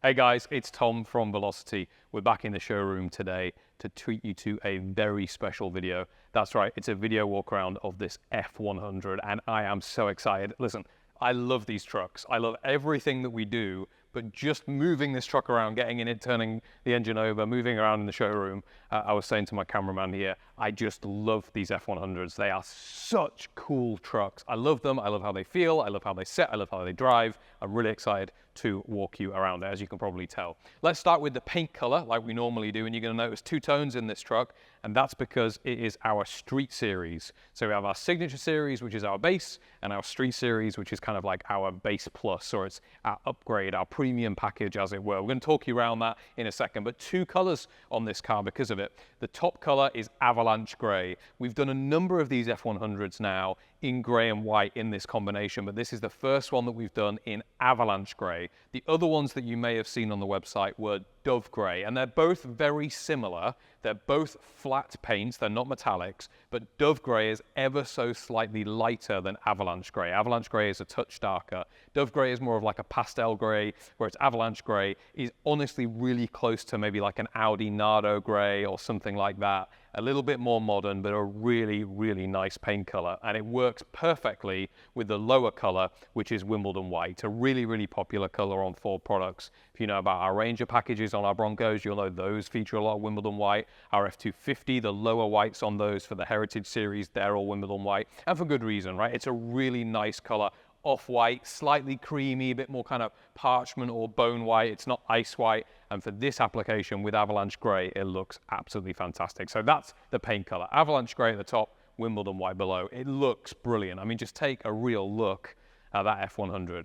Hey guys, it's Tom from Velocity. We're back in the showroom today to treat you to a very special video. That's right, it's a video walk around of this F100 and I am so excited. Listen, I love these trucks. I love everything that we do, but just moving this truck around, getting in it, turning the engine over, moving around in the showroom, I was saying to my cameraman here, I just love these F100s. They are such cool trucks. I love them. I love how they feel. I love how they sit. I love how they drive. I'm really excited to walk you around, as you can probably tell. Let's start with the paint color like we normally do, and you're going to notice two tones in this truck, and that's because it is our street series. So we have our signature series, which is our base, and our street series, which is kind of like our base plus, or it's our upgrade, our premium package, as it were. We're going to talk you around that in a second, but two colors on this car because of it. The top color is Avalanche Gray. We've done a number of these F100s now in gray and white in this combination, but this is the first one that we've done in Avalanche Gray. The other ones that you may have seen on the website were Dove Gray, and they're both very similar. They're both flat paints, they're not metallics, but Dove Gray is ever so slightly lighter than Avalanche Gray. Avalanche Gray is a touch darker. Dove Gray is more of like a pastel gray, whereas Avalanche Gray is honestly really close to maybe like an Audi Nardo Gray or something like that. A little bit more modern, but a really, really nice paint color. And it works perfectly with the lower color, which is Wimbledon White, a really, really popular color on Ford products. If you know about our Ranger packages on our Broncos, you'll know those feature a lot of Wimbledon White. Our F-250, the lower whites on those for the Heritage series, they're all Wimbledon White. And for good reason, right? It's a really nice color. Off-white, slightly creamy, a bit more kind of parchment or bone white. It's not ice white. And for this application with Avalanche Gray, it looks absolutely fantastic. So that's the paint color. Avalanche Gray at the top, Wimbledon White below. It looks brilliant. I mean, just take a real look at that F100.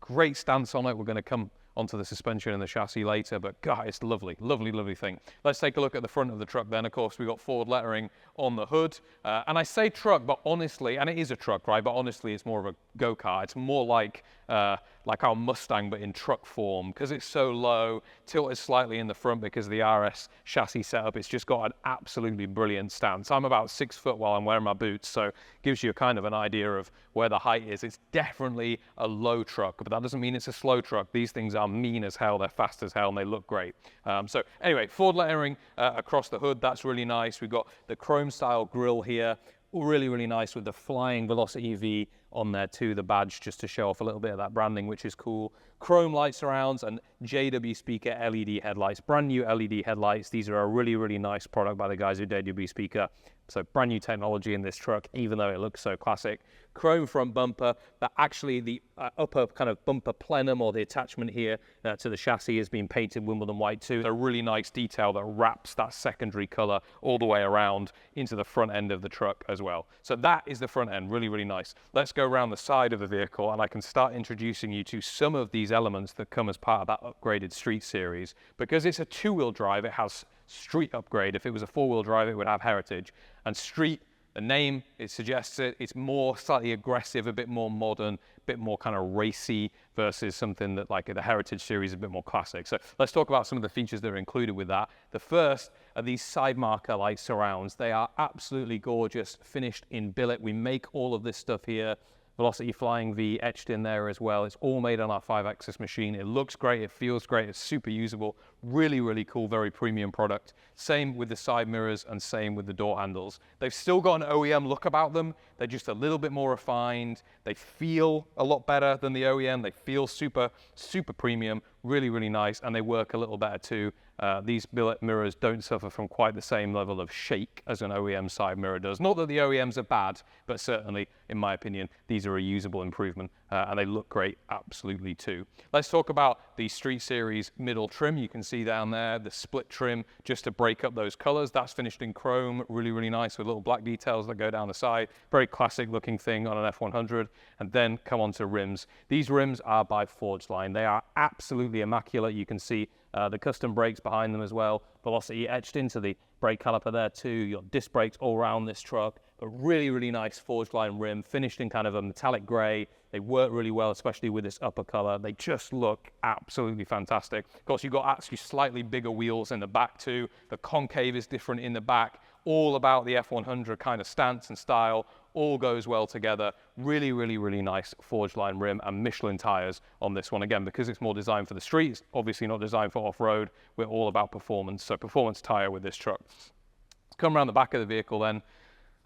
Great stance on it. We're going to come onto the suspension and the chassis later, but God, it's lovely, lovely, lovely thing. Let's take a look at the front of the truck then. Of course, we've got Ford lettering on the hood. And I say truck, but honestly, and it is a truck, right? But honestly, it's more of a go-kart. It's more like our Mustang, but in truck form, because it's so low, tilted slightly in the front because of the RS chassis setup. It's just got an absolutely brilliant stance. I'm about 6 foot while I'm wearing my boots, so it gives you kind of an idea of where the height is. It's definitely a low truck, but that doesn't mean it's a slow truck. These things are mean as hell, they're fast as hell, and they look great. So anyway, Ford lettering across the hood, that's really nice. We've got the chrome style grille here, really, really nice with the flying Velocity V on there too, the badge just to show off a little bit of that branding, which is cool. Chrome light surrounds and JW Speaker LED headlights, brand new LED headlights. These are a really, really nice product by the guys at JW Speaker. So brand new technology in this truck, even though it looks so classic. Chrome front bumper, but actually the upper kind of bumper plenum or the attachment here to the chassis has been painted Wimbledon White too. A really nice detail that wraps that secondary color all the way around into the front end of the truck as well. So that is the front end, really, really nice. Let's go around the side of the vehicle and I can start introducing you to some of these elements that come as part of that upgraded street series. Because it's a two-wheel drive, it has street upgrade. If it was a four-wheel drive, it would have Heritage. And street, the name, it suggests it. It's more slightly aggressive, a bit more modern, a bit more kind of racy versus something that like the Heritage series is a bit more classic. So let's talk about some of the features that are included with that. The first are these side marker light surrounds. They are absolutely gorgeous, finished in billet. We make all of this stuff here. Velocity Flying V etched in there as well. It's all made on our 5-axis machine. It looks great, it feels great, it's super usable. Really, really cool, very premium product. Same with the side mirrors and same with the door handles. They've still got an OEM look about them. They're just a little bit more refined. They feel a lot better than the OEM. They feel super, super premium. Really, really nice, and they work a little better too. These billet mirrors don't suffer from quite the same level of shake as an OEM side mirror does. Not that the OEMs are bad, but certainly, in my opinion, these are a usable improvement, and they look great absolutely too. Let's talk about the Street Series middle trim. You can see down there the split trim just to break up those colors. That's finished in chrome, really, really nice with little black details that go down the side. Very classic looking thing on an F100. And then come on to rims. These rims are by Forgeline. They are absolutely immaculate. You can see the custom brakes behind them as well. Velocity etched into the brake caliper there too. Your disc brakes all around this truck. But really, really nice Forgeline rim, finished in kind of a metallic gray. They work really well, especially with this upper color. They just look absolutely fantastic. Of course, you've got actually slightly bigger wheels in the back too. The concave is different in the back. All about the F100 kind of stance and style. all goes well together. Really, really, really nice forged line rim and Michelin tires on this one. Again, because it's more designed for the streets, obviously not designed for off-road. We're all about performance, so performance tire with this truck. Come around the back of the vehicle then.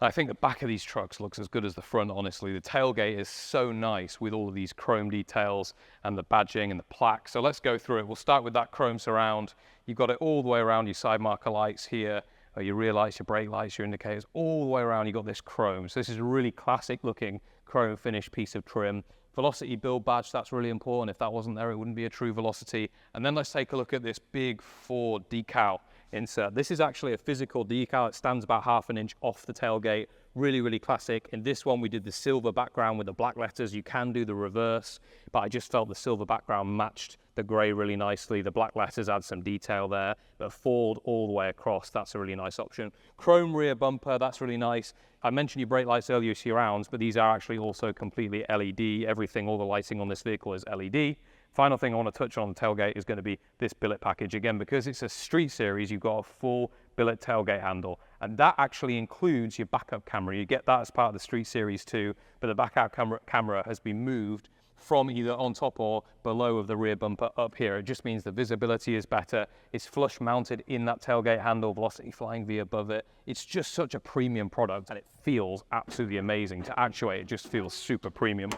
I think the back of these trucks looks as good as the front, honestly. The tailgate is so nice with all of these chrome details and the badging and the plaque. So let's go through it. We'll start with that chrome surround. You've got it all the way around, your side marker lights here, your rear lights, your brake lights, your indicators, all the way around you've got this chrome. So this is a really classic looking chrome finished piece of trim. Velocity build badge, that's really important. If that wasn't there, it wouldn't be a true Velocity. And then let's take a look at this big Ford decal insert. This is actually a physical decal. It stands about 1/2 inch off the tailgate. Really, really classic. In this one, we did the silver background with the black letters. You can do the reverse, but I just felt the silver background matched the gray really nicely. The black letters add some detail there, but Ford all the way across, that's a really nice option. Chrome rear bumper, that's really nice. I mentioned your brake lights earlier, surrounds, but these are actually also completely LED. Everything, all the lighting on this vehicle is LED. Final thing I want to touch on the tailgate is going to be this billet package. Again, because it's a street series, you've got a full billet tailgate handle, and that actually includes your backup camera. You get that as part of the street series too, but the backup camera has been moved from either on top or below of the rear bumper up here. It just means the visibility is better. It's flush mounted in that tailgate handle, Velocity flying V above it. It's just such a premium product, and it feels absolutely amazing to actuate. It just feels super premium.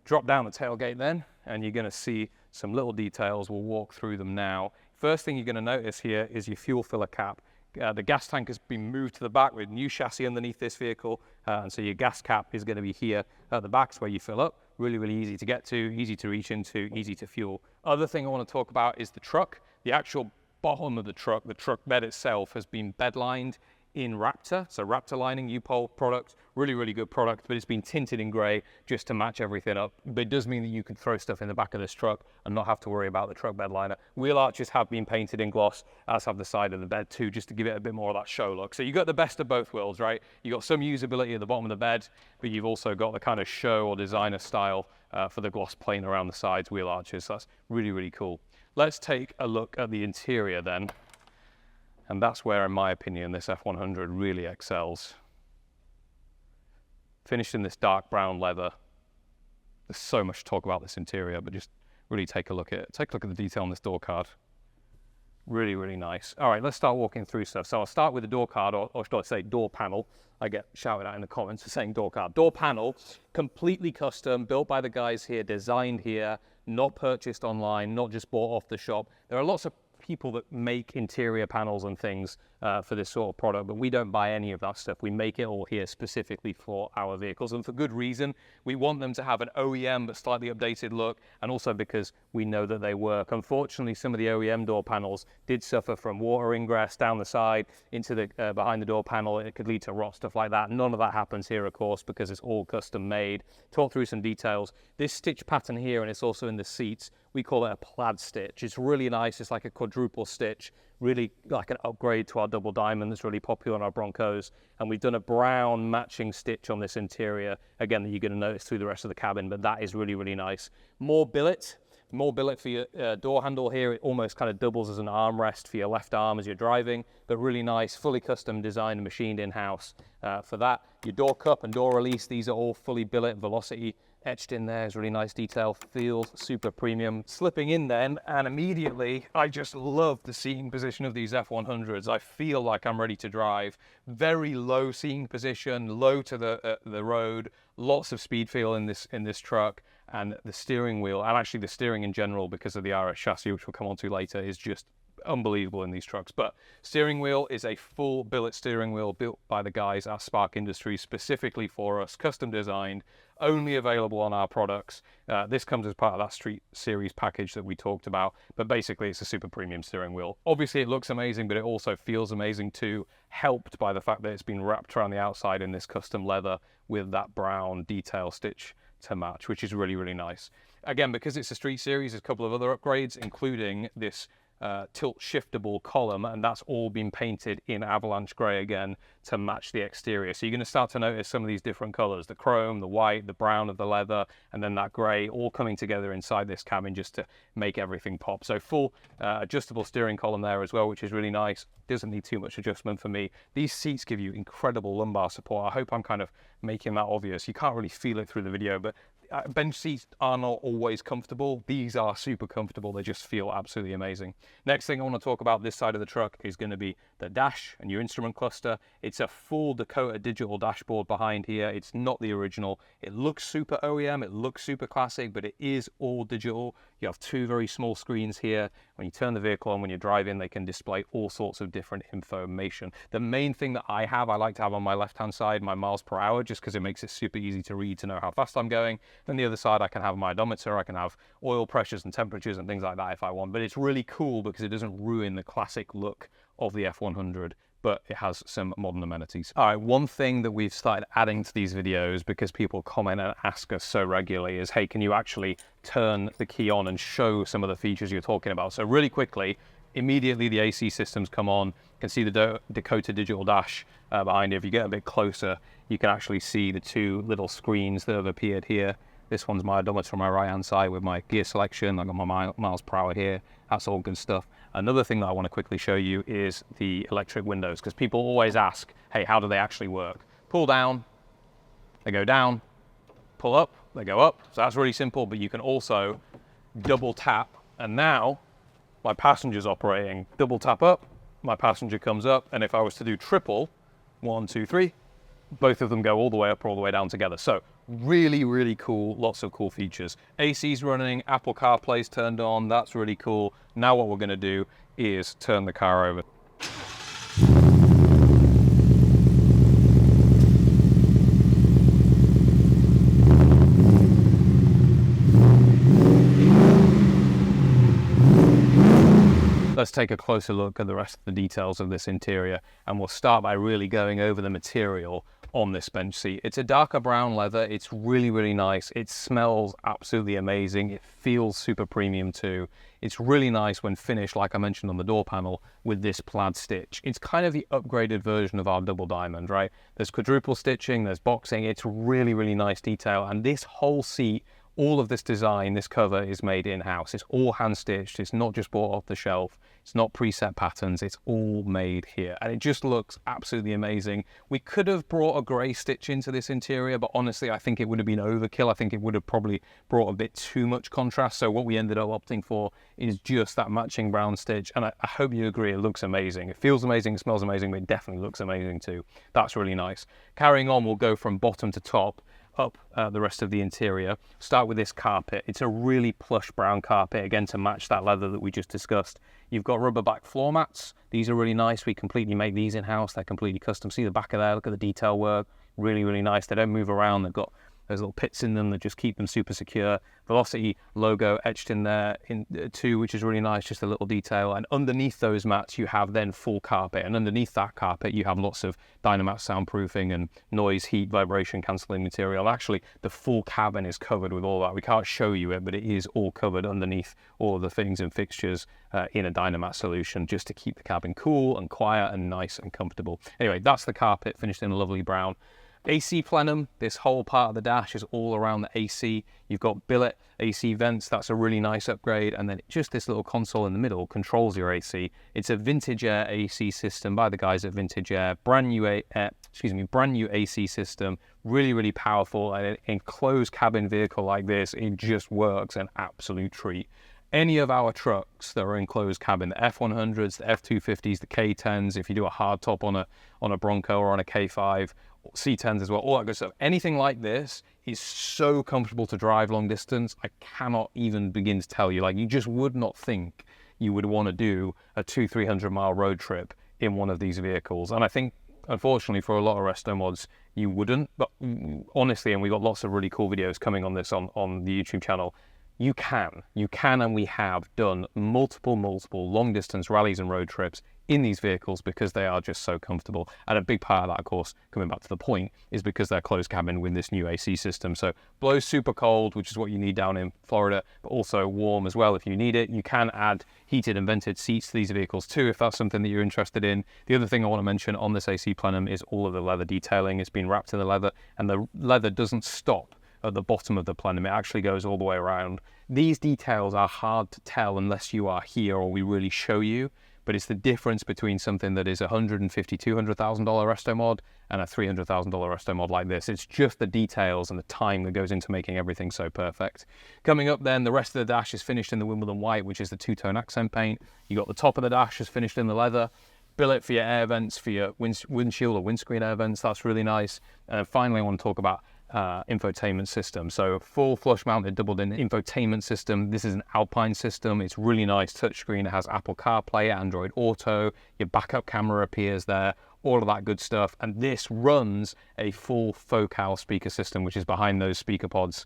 Drop down the tailgate then, and you're going to see some little details. We'll walk through them now. First thing you're going to notice here is your fuel filler cap. The gas tank has been moved to the back with new chassis underneath this vehicle, and so your gas cap is going to be here at the back, where you fill up. Really, really easy to get to, easy to reach into, easy to fuel. Other thing I want to talk about is the truck. The actual bottom of the truck bed itself has been bed lined in Raptor, so Raptor lining, U-Pole product, really, really good product, but it's been tinted in grey just to match everything up. But it does mean that you can throw stuff in the back of this truck and not have to worry about the truck bed liner. Wheel arches have been painted in gloss, as have the side of the bed too, just to give it a bit more of that show look. So you got the best of both worlds, right? You got some usability at the bottom of the bed, but you've also got the kind of show or designer style for the gloss plane around the sides, wheel arches. So that's really, really cool. Let's take a look at the interior then. And that's where, in my opinion, this F100 really excels. Finished in this dark brown leather. There's so much to talk about this interior, but just really take a look at it. Take a look at the detail on this door card. Really, really nice. All right, let's start walking through stuff. So I'll start with the door card, or should I say door panel. I get shouted at in the comments for saying door card. Door panel, completely custom, built by the guys here, designed here, not purchased online, not just bought off the shop. There are lots of people that make interior panels and things for this sort of product, but we don't buy any of that stuff. We make it all here specifically for our vehicles, and for good reason. We want them to have an OEM but slightly updated look, and also because we know that they work. Unfortunately, some of the OEM door panels did suffer from water ingress down the side into the behind the door panel. It could lead to rot, stuff like that. None of that happens here, of course, because it's all custom made. Talk through some details. This stitch pattern here, and it's also in the seats, we call it a plaid stitch. It's really nice. It's like a quadruple stitch, really like an upgrade to our double diamond that's really popular on our Broncos. And we've done a brown matching stitch on this interior, again, that you're going to notice through the rest of the cabin, but that is really, really nice. More billet for your door handle here. It almost kind of doubles as an armrest for your left arm as you're driving, but really nice, fully custom designed and machined in-house for that. Your door cup and door release, these are all fully billet Velocity etched in there. Is really nice detail, feels super premium. Slipping in then, and immediately I just love the seating position of these F100s. I feel like I'm ready to drive. Very low seating position, low to the road, lots of speed feel in this truck, and the steering wheel, and actually the steering in general, because of the RS chassis, which we'll come on to later, is just unbelievable in these trucks. But steering wheel is a full billet steering wheel built by the guys at Spark Industries specifically for us, custom designed, only available on our products. This comes as part of that Street Series package that we talked about, but basically it's a super premium steering wheel. Obviously it looks amazing, but it also feels amazing too, helped by the fact that it's been wrapped around the outside in this custom leather with that brown detail stitch to match, which is really, really nice. Again, because it's a Street Series, there's a couple of other upgrades, including this tilt shiftable column, and that's all been painted in Avalanche Gray again to match the exterior. So you're going to start to notice some of these different colors, the chrome, the white, the brown of the leather, and then that gray all coming together inside this cabin just to make everything pop. So full adjustable steering column there as well, which is really nice. Doesn't need too much adjustment for me. These seats give you incredible lumbar support. I hope I'm kind of making that obvious. You can't really feel it through the video, but bench seats are not always comfortable. These are super comfortable. They just feel absolutely amazing. Next thing I want to talk about this side of the truck is going to be the dash and your instrument cluster. It's a full Dakota digital dashboard behind here. It's not the original. It looks super OEM. It looks super classic, but it is all digital. You have two very small screens here. When you turn the vehicle on, when you drive in, they can display all sorts of different information. The main thing that I like to have on my left-hand side, my miles per hour, just because it makes it super easy to read to know how fast I'm going. Then the other side, I can have my odometer, I can have oil pressures and temperatures and things like that if I want. But it's really cool because it doesn't ruin the classic look of the F100, but it has some modern amenities. All right, one thing that we've started adding to these videos because people comment and ask us so regularly is, hey, can you actually turn the key on and show some of the features you're talking about? So really quickly, immediately the AC systems come on. You can see the Dakota digital dash behind it. If you get a bit closer, you can actually see the two little screens that have appeared here. This one's my odometer on my right hand side with my gear selection. I got my miles per hour here. That's all good stuff. Another thing that I want to quickly show you is the electric windows, because people always ask, hey, how do they actually work? Pull down, they go down, pull up, they go up. So that's really simple, but you can also double tap, and now my passenger's operating. Double tap up, my passenger comes up, and if I was to do triple, 1, 2, 3, both of them go all the way up or all the way down together. So really, really cool, lots of cool features. AC's running, Apple CarPlay's turned on, that's really cool. Now what we're gonna do is turn the car over. Let's take a closer look at the rest of the details of this interior, and we'll start by really going over the material on this bench seat. It's a darker brown leather. It's really, really nice. It smells absolutely amazing. It feels super premium too. It's really nice when finished, like I mentioned on the door panel, with this plaid stitch. It's kind of the upgraded version of our double diamond, right? There's quadruple stitching, there's boxing. It's really, really nice detail. And this whole seat, all of this design, this cover is made in-house. It's all hand-stitched. It's not just bought off the shelf. It's not preset patterns. It's all made here. And it just looks absolutely amazing. We could have brought a grey stitch into this interior, but honestly, I think it would have been overkill. I think it would have probably brought a bit too much contrast. So what we ended up opting for is just that matching brown stitch. And I hope you agree, it looks amazing. It feels amazing, it smells amazing, but it definitely looks amazing too. That's really nice. Carrying on, we'll go from bottom to top, up the rest of the interior. Start with this carpet. It's a really plush brown carpet, again to match that leather that we just discussed. You've got rubber back floor mats. These are really nice. We completely make these in-house. They're completely custom. See the back of there, look at the detail work. Really, really nice. They don't move around. They've got those little pits in them that just keep them super secure. Velocity logo etched in there too, which is really nice, just a little detail. And underneath those mats, you have then full carpet. And underneath that carpet, you have lots of Dynamat soundproofing and noise, heat, vibration cancelling material. Actually, the full cabin is covered with all that. We can't show you it, but it is all covered underneath all of the fittings and fixtures in a Dynamat solution, just to keep the cabin cool and quiet and nice and comfortable. Anyway, that's the carpet finished in a lovely brown. AC plenum, this whole part of the dash is all around the AC. You've got billet AC vents, that's a really nice upgrade, and then just this little console in the middle controls your AC. It's a Vintage Air AC system by the guys at Vintage Air, brand new AC system, really, really powerful, and an enclosed cabin vehicle like this, it just works, an absolute treat. Any of our trucks that are enclosed cabin, the F-100s, the F-250s, the K10s, if you do a hard top on a Bronco or on a K5, C10s as well, all that good stuff. Anything like this is so comfortable to drive long distance. I cannot even begin to tell you. Like, you just would not think you would want to do a 200-300 mile road trip in one of these vehicles. And I think, unfortunately, for a lot of resto mods, you wouldn't. But honestly, and we've got lots of really cool videos coming on this on the YouTube channel, you can, and we have done multiple long distance rallies and road trips in these vehicles because they are just so comfortable. And a big part of that, of course, coming back to the point, is because they're closed cabin with this new AC system. So blows super cold, which is what you need down in Florida, but also warm as well if you need it. You can add heated and vented seats to these vehicles too, if that's something that you're interested in. The other thing I want to mention on this AC plenum is all of the leather detailing. It's been wrapped in the leather, and the leather doesn't stop at the bottom of the plenum. It actually goes all the way around. These details are hard to tell unless you are here or we really show you, but it's the difference between something that is $150,000, $200,000 resto mod and a $300,000 resto mod like this. It's just the details and the time that goes into making everything so perfect. Coming up then, the rest of the dash is finished in the Wimbledon White, which is the two-tone accent paint. You got the top of the dash is finished in the leather. Billet for your air vents, for your windshield or windscreen air vents. That's really nice. And finally, I want to talk about infotainment system. So full flush mounted doubled in infotainment system. This is an Alpine system. It's really nice touchscreen. It has Apple CarPlay, Android Auto, your backup camera appears there, all of that good stuff. And this runs a full focal speaker system, which is behind those speaker pods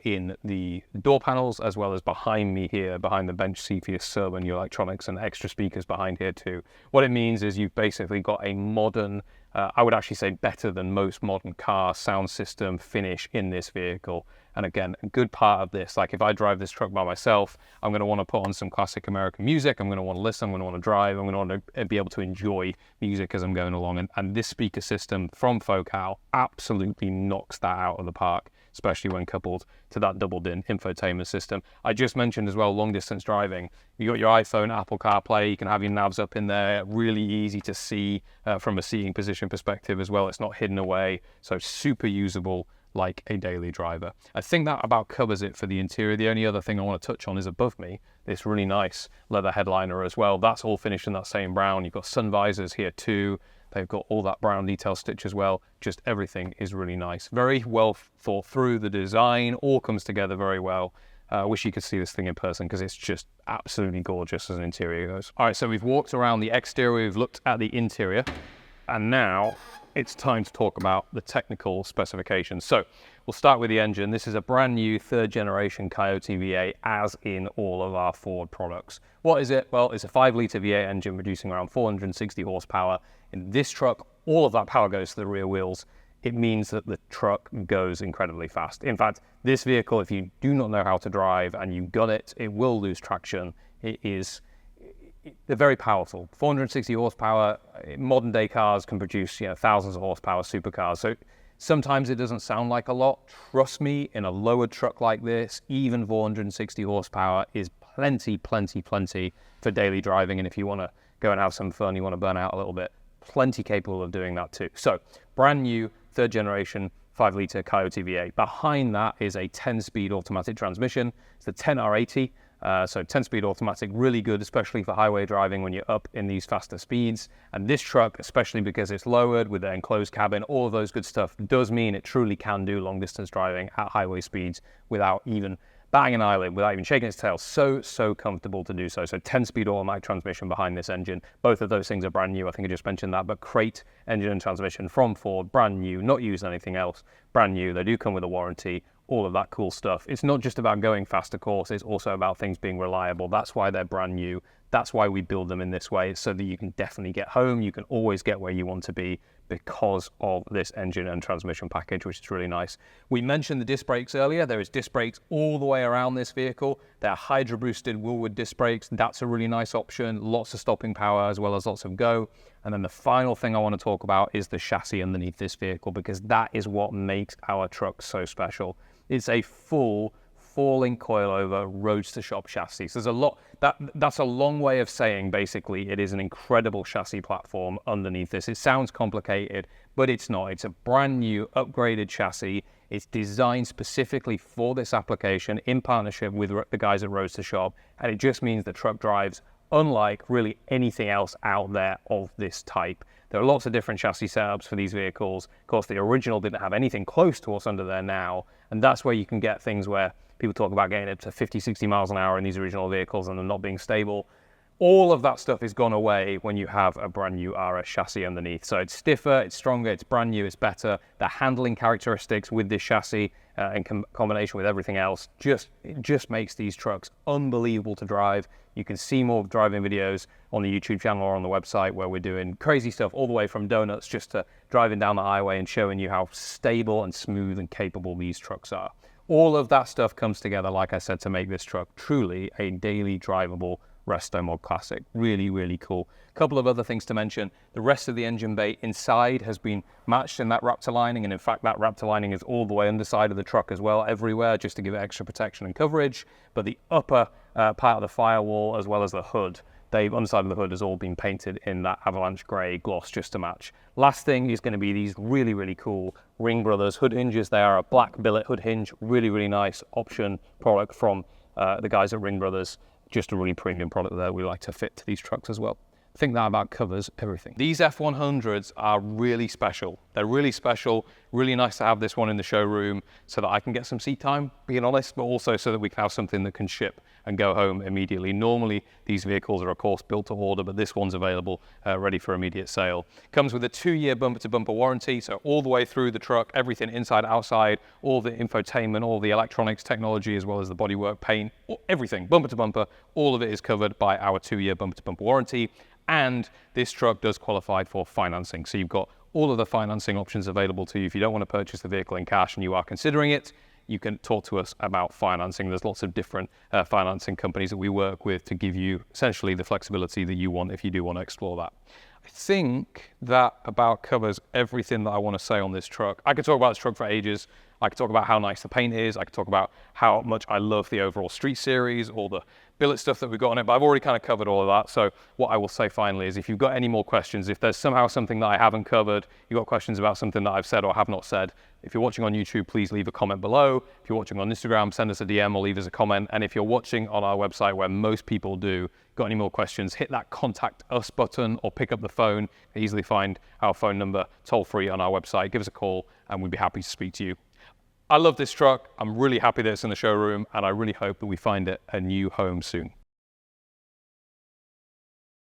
in the door panels, as well as behind me here, behind the bench seat for your sub and your electronics, and extra speakers behind here too. What it means is you've basically got a modern, I would actually say better than most modern car sound system finish in this vehicle. And again, a good part of this, like if I drive this truck by myself, I'm going to want to put on some classic American music. I'm going to want to listen. I'm going to want to drive. I'm going to want to be able to enjoy music as I'm going along. And this speaker system from Focal absolutely knocks that out of the park, especially when coupled to that doubled-in infotainment system. I just mentioned as well, long-distance driving. You got your iPhone, Apple CarPlay, you can have your navs up in there, really easy to see from a seating position perspective as well. It's not hidden away, so super usable like a daily driver. I think that about covers it for the interior. The only other thing I want to touch on is above me, this really nice leather headliner as well. That's all finished in that same brown. You've got sun visors here too. They've got all that brown detail stitch as well. Just everything is really nice. Very well thought through. The design all comes together very well. I wish you could see this thing in person because it's just absolutely gorgeous as an interior goes. All right, so we've walked around the exterior, we've looked at the interior, and now it's time to talk about the technical specifications. So we'll start with the engine. This is a brand new third generation Coyote V8, as in all of our Ford products. What is it? Well, it's a 5-litre V8 engine producing around 460 horsepower. In this truck, all of that power goes to the rear wheels. It means that the truck goes incredibly fast. In fact, this vehicle, if you do not know how to drive and you got it, it will lose traction. They're very powerful. 460 horsepower, modern day cars can produce thousands of horsepower supercars. So sometimes it doesn't sound like a lot. Trust me, in a lowered truck like this, even 460 horsepower is plenty for daily driving. And if you want to go and have some fun, you want to burn out a little bit, plenty capable of doing that too. So brand new third generation 5-litre Coyote V8. Behind that is a 10-speed automatic transmission. It's the 10R80. So 10-speed automatic, really good, especially for highway driving when you're up in these faster speeds. And this truck, especially because it's lowered with the enclosed cabin, all of those good stuff, does mean it truly can do long-distance driving at highway speeds without even batting an eyelid, without even shaking its tail. So comfortable to do so. So 10-speed automatic transmission behind this engine. Both of those things are brand new. I think I just mentioned that, but crate engine and transmission from Ford, brand new, not using anything else, brand new. They do come with a warranty. All of that cool stuff. It's not just about going fast, of course, it's also about things being reliable. That's why they're brand new. That's why we build them in this way, so that you can definitely get home. You can always get where you want to be because of this engine and transmission package, which is really nice. We mentioned the disc brakes earlier. There is disc brakes all the way around this vehicle. They're Hydra boosted Willwood disc brakes. That's a really nice option. Lots of stopping power as well as lots of go. And then the final thing I want to talk about is the chassis underneath this vehicle, because that is what makes our truck so special. It's a full falling coilover roadster shop chassis. So there's a lot, that's a long way of saying basically it is an incredible chassis platform underneath this. It sounds complicated, but it's not. It's a brand new upgraded chassis. It's designed specifically for this application in partnership with the guys at Roadster Shop, and it just means the truck drives unlike really anything else out there of this type. There are lots of different chassis setups for these vehicles. Of course, the original didn't have anything close to what's under there now, and that's where you can get things where people talk about getting up to 50, 60 miles an hour in these original vehicles and them not being stable. All of that stuff is gone away when you have a brand new RS chassis underneath. So it's stiffer, it's stronger, it's brand new, it's better. The handling characteristics with this chassis in combination with everything else just makes these trucks unbelievable to drive. You can see more driving videos on the YouTube channel or on the website where we're doing crazy stuff all the way from donuts just to driving down the highway and showing you how stable and smooth and capable these trucks are. All of that stuff comes together, like I said, to make this truck truly a daily drivable restomod classic. Really, really cool. A couple of other things to mention. The rest of the engine bay inside has been matched in that Raptor lining, and in fact that Raptor lining is all the way underside of the truck as well, everywhere, just to give it extra protection and coverage. But the upper part of the firewall as well as the hood, underside of the hood has all been painted in that Avalanche Gray gloss just to match. Last thing is going to be these really, really cool Ring Brothers hood hinges. They are a black billet hood hinge, really, really nice option product from the guys at Ring Brothers. Just a really premium product that we like to fit to these trucks as well. I think that about covers everything. These F100s are really special. They're really special, really nice to have this one in the showroom so that I can get some seat time, being honest, but also so that we can have something that can ship and go home immediately. Normally, these vehicles are of course built to order, but this one's available, ready for immediate sale. Comes with a 2-year bumper-to-bumper warranty, so all the way through the truck, everything inside, outside, all the infotainment, all the electronics technology, as well as the bodywork, paint, everything, bumper-to-bumper, all of it is covered by our 2-year bumper-to-bumper warranty. And this truck does qualify for financing. So you've got all of the financing options available to you. If you don't want to purchase the vehicle in cash and you are considering it, you can talk to us about financing. There's lots of different financing companies that we work with to give you essentially the flexibility that you want if you do want to explore that. I think that about covers everything that I want to say on this truck. I could talk about this truck for ages. I could talk about how nice the paint is. I could talk about how much I love the overall Street Series, all the billet stuff that we've got on it, but I've already kind of covered all of that. So what I will say finally is if you've got any more questions, if there's somehow something that I haven't covered, you've got questions about something that I've said or have not said, if you're watching on YouTube, please leave a comment below. If you're watching on Instagram, send us a DM or leave us a comment. And if you're watching on our website, where most people do, got any more questions, hit that contact us button or pick up the phone. You can easily find our phone number toll free on our website. Give us a call and we'd be happy to speak to you. I love this truck. I'm really happy that it's in the showroom and I really hope that we find it a new home soon.